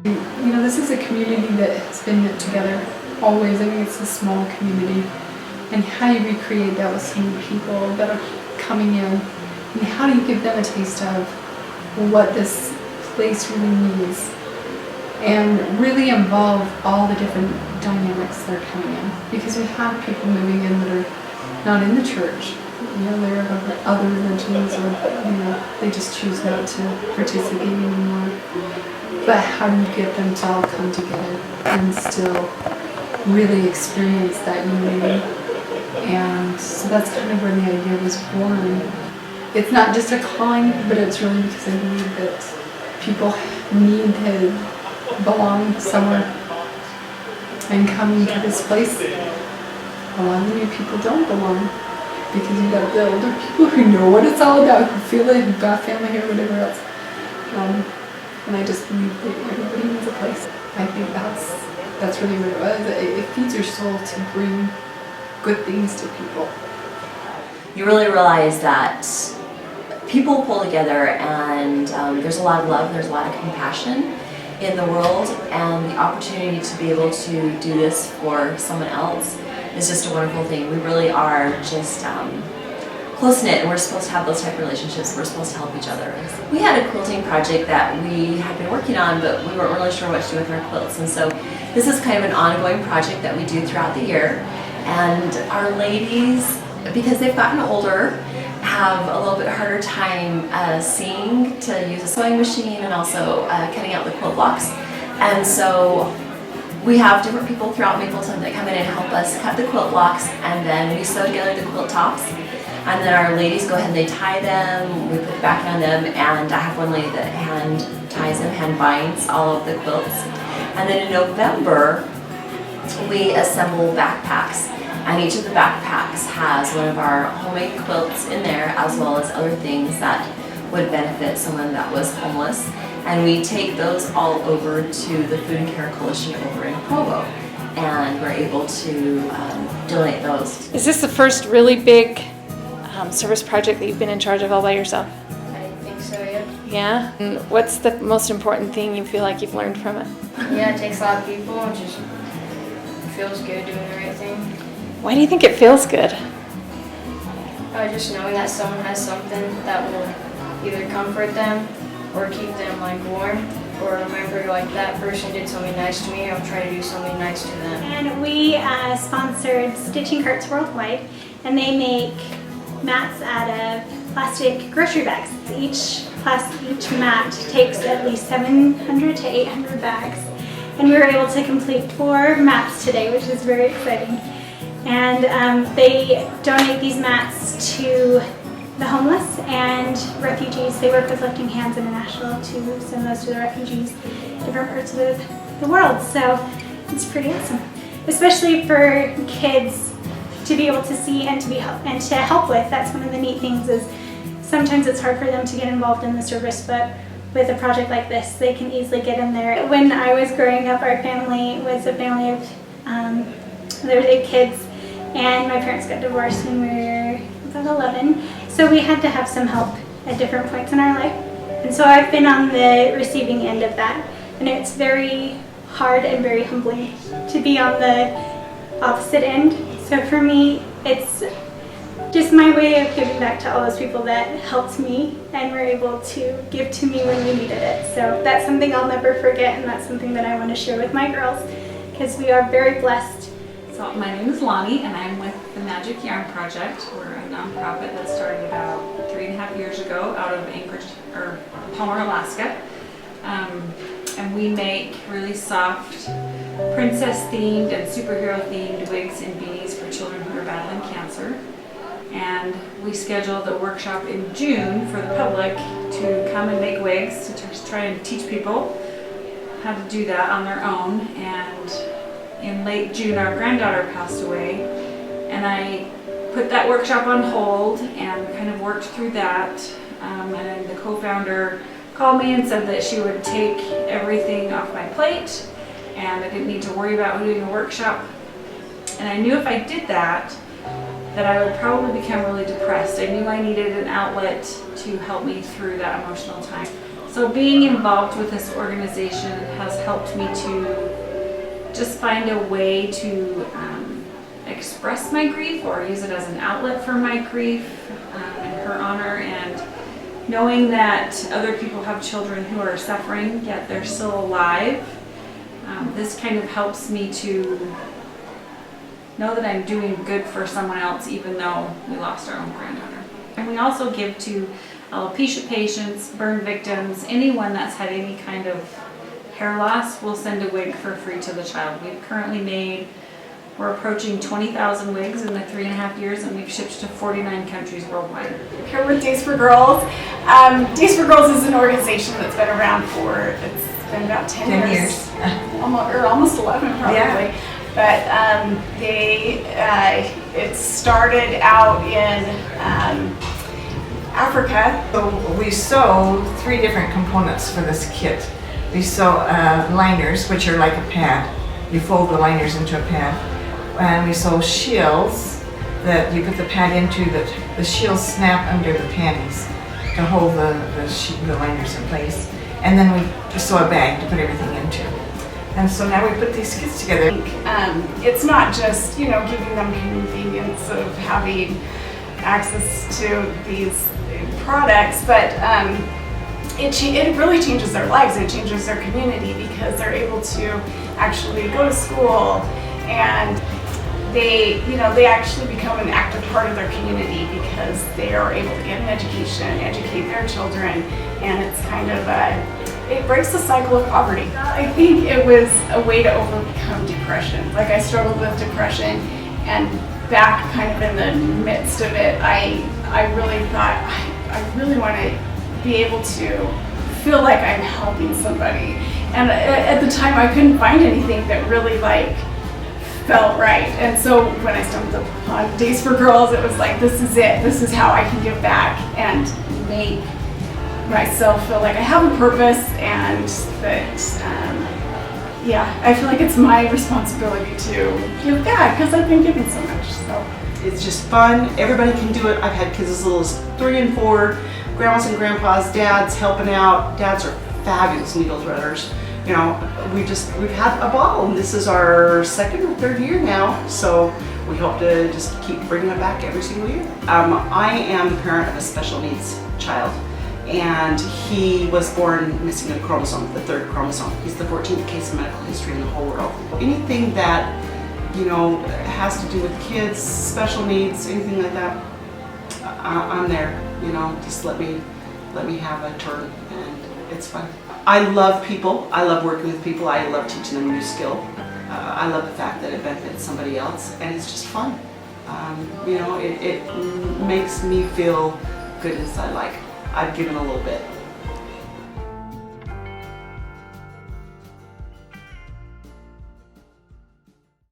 You know, this is a community that has been knit together always. I mean, it's a small community. And how do you recreate that with so many people that are coming in? And how do you give them a taste of what this place really needs? And really involve all the different dynamics that are coming in. Because we have people moving in that are not in the church. You know, they're of other religions, or, you know, they just choose not to participate anymore. But how do you get them to all come together and still really experience that unity? And so that's kind of where the idea was born. It's not just a calling, but it's really because I believe that people need to belong somewhere. And coming to this place, a lot of new people don't belong. Because you've got the older people who know what it's all about, who feel it, who've got family here, whatever else. And I just believe that everybody needs a place. I think that's really what it was. It feeds your soul to bring good things to people. You really realize that people pull together, and there's a lot of love, there's a lot of compassion in the world, and the opportunity to be able to do this for someone else is just a wonderful thing. We really are just close-knit, and we're supposed to have those type of relationships. We're supposed to help each other. We had a quilting project that we had been working on, but we weren't really sure what to do with our quilts. And so this is kind of an ongoing project that we do throughout the year. And our ladies, because they've gotten older, have a little bit harder time seeing to use a sewing machine and also cutting out the quilt blocks. And so we have different people throughout Mapleton that come in and help us cut the quilt blocks, and then we sew together the quilt tops. And then our ladies go ahead and they tie them, we put the backing on them, and I have one lady that hand ties them, hand binds all of the quilts. And then in November, we assemble backpacks. And each of the backpacks has one of our homemade quilts in there, as well as other things that would benefit someone that was homeless. And we take those all over to the Food and Care Coalition over in Provo. And we're able to donate those. Is this the first really big service project that you've been in charge of all by yourself? I think so, yeah. Yeah? And what's the most important thing you feel like you've learned from it? Yeah, it takes a lot of people, and just feels good doing the right thing. Why do you think it feels good? Just knowing that someone has something that will either comfort them or keep them like warm, or remember like that person did something nice to me, I'll try to do something nice to them. And we sponsored Stitching Carts Worldwide, and they make mats out of plastic grocery bags. Each mat takes at least 700 to 800 bags. And we were able to complete 4 mats today, which is very exciting. And they donate these mats to the homeless and refugees. They work with Lifting Hands International to send those to the refugees in different parts of the world. So it's pretty awesome, especially for kids to be able to see and to help with. That's one of the neat things, is sometimes it's hard for them to get involved in the service, but with a project like this, they can easily get in there. When I was growing up, our family was a family of there were 8 kids, and my parents got divorced when we were about 11. So we had to have some help at different points in our life. And so I've been on the receiving end of that. And it's very hard and very humbling to be on the opposite end. So for me, it's just my way of giving back to all those people that helped me and were able to give to me when we needed it. So that's something I'll never forget, and that's something that I want to share with my girls, because we are very blessed. So my name is Lonnie, and I'm with the Magic Yarn Project. We're a nonprofit that started about 3.5 years ago out of Anchorage, or Palmer, Alaska. And we make really soft princess-themed and superhero-themed wigs and beanies for children who are battling cancer. And we scheduled a workshop in June for the public to come and make wigs, to try and teach people how to do that on their own. And in late June, our granddaughter passed away, and I put that workshop on hold and kind of worked through that. And then the co-founder called me and said that she would take everything off my plate, and I didn't need to worry about doing a workshop. And I knew if I did that I would probably become really depressed. I knew I needed an outlet to help me through that emotional time. So being involved with this organization has helped me to just find a way to express my grief or use it as an outlet for my grief in her honor, and knowing that other people have children who are suffering yet they're still alive. This kind of helps me to know that I'm doing good for someone else even though we lost our own granddaughter. And we also give to alopecia patients, burn victims, anyone that's had any kind of hair loss. We'll send a wig for free to the child. We've currently we're approaching 20,000 wigs in the 3.5 years, and we've shipped to 49 countries worldwide. Here with Days for Girls. Days for Girls is an organization that's been around it's been about 10 years. Almost 11 probably. Yeah. But it started out in Africa. So we sew 3 different components for this kit. We sew liners, which are like a pad. You fold the liners into a pad. And we sew shields that you put the pad into, that the shields snap under the panties to hold the liners in place. And then we sew a bag to put everything into. And so now we put these kits together. It's not just, giving them convenience of having access to these products, but it really changes their lives. It changes their community because they're able to actually go to school, and they actually become an active part of their community because they are able to get an education, educate their children, and it's kind of it breaks the cycle of poverty. I think it was a way to overcome depression. Like, I struggled with depression, and back kind of in the midst of it, I really thought, I really want to be able to feel like I'm helping somebody. And at the time, I couldn't find anything that really felt right. And so when I stumbled upon Days for Girls, it was like, this is it. This is how I can give back and make myself feel like I have a purpose, and that, I feel like it's my responsibility to give back because I've been given so much. So it's just fun. Everybody can do it. I've had kids as little as 3 and 4, grandmas and grandpas, dads helping out. Dads are fabulous needle threaders. We've had a ball, and this is our 2nd or 3rd year now, so we hope to just keep bringing it back every single year. I am the parent of a special needs child, and he was born missing a chromosome, the 3rd chromosome. He's the 14th case of medical history in the whole world. Anything that, has to do with kids, special needs, anything like that, I'm there. Just let me have a turn, and it's fun. I love people. I love working with people. I love teaching them a new skill. I love the fact that it benefits somebody else, and it's just fun. It makes me feel good inside, like I've given a little bit.